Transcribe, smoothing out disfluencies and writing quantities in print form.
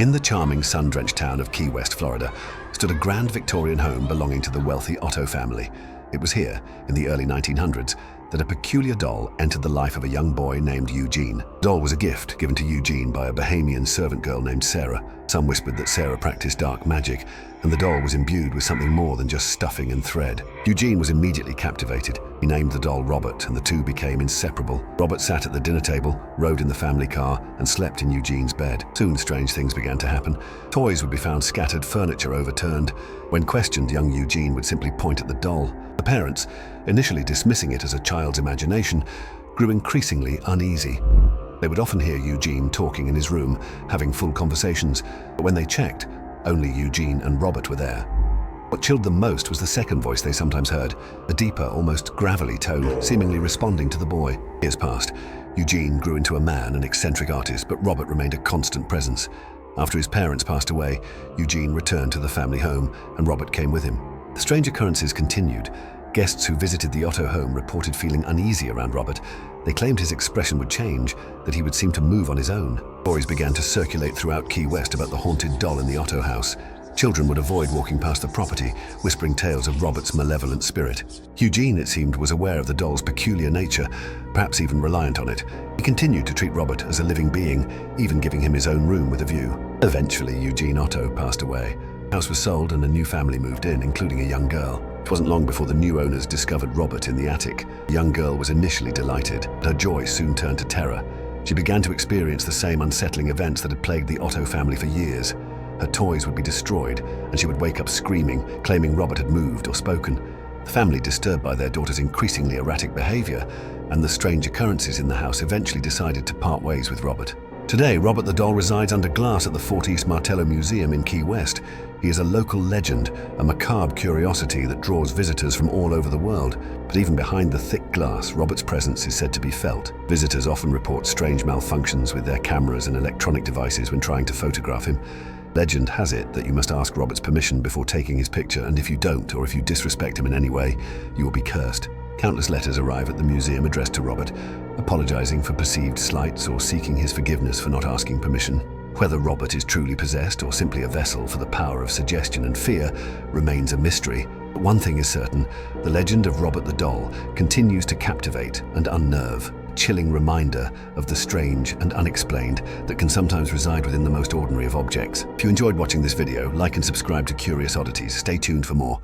In the charming sun-drenched town of Key West, Florida, stood a grand Victorian home belonging to the wealthy Otto family. It was here, in the early 1900s, that a peculiar doll entered the life of a young boy named Eugene. The doll was a gift given to Eugene by a Bahamian servant girl named Sarah. Some whispered that Sarah practiced dark magic, and the doll was imbued with something more than just stuffing and thread. Eugene was immediately captivated. He named the doll Robert, and the two became inseparable. Robert sat at the dinner table, rode in the family car, and slept in Eugene's bed. Soon strange things began to happen. Toys would be found scattered, furniture overturned. When questioned, young Eugene would simply point at the doll. The parents, initially dismissing it as a child's imagination, grew increasingly uneasy. They would often hear Eugene talking in his room, having full conversations, but when they checked, only Eugene and Robert were there. What chilled them most was the second voice they sometimes heard, a deeper, almost gravelly tone, seemingly responding to the boy. Years passed. Eugene grew into a man, an eccentric artist, but Robert remained a constant presence. After his parents passed away, Eugene returned to the family home, and Robert came with him. The strange occurrences continued. Guests who visited the Otto home reported feeling uneasy around Robert. They claimed his expression would change, that he would seem to move on his own. Stories began to circulate throughout Key West about the haunted doll in the Otto house. Children would avoid walking past the property, whispering tales of Robert's malevolent spirit. Eugene, it seemed, was aware of the doll's peculiar nature, perhaps even reliant on it. He continued to treat Robert as a living being, even giving him his own room with a view. Eventually, Eugene Otto passed away. The house was sold and a new family moved in, including a young girl. It wasn't long before the new owners discovered Robert in the attic. The young girl was initially delighted, but her joy soon turned to terror. She began to experience the same unsettling events that had plagued the Otto family for years. Her toys would be destroyed, and she would wake up screaming, claiming Robert had moved or spoken. The family, disturbed by their daughter's increasingly erratic behavior and the strange occurrences in the house, eventually decided to part ways with Robert. Today, Robert the doll resides under glass at the Fort East Martello Museum in Key West. He is a local legend, a macabre curiosity that draws visitors from all over the world. But even behind the thick glass, Robert's presence is said to be felt. Visitors often report strange malfunctions with their cameras and electronic devices when trying to photograph him. Legend has it that you must ask Robert's permission before taking his picture, and if you don't, or if you disrespect him in any way, you will be cursed. Countless letters arrive at the museum addressed to Robert, apologizing for perceived slights or seeking his forgiveness for not asking permission. Whether Robert is truly possessed or simply a vessel for the power of suggestion and fear remains a mystery. But one thing is certain, the legend of Robert the doll continues to captivate and unnerve, a chilling reminder of the strange and unexplained that can sometimes reside within the most ordinary of objects. If you enjoyed watching this video, like and subscribe to Curious Oddities. Stay tuned for more.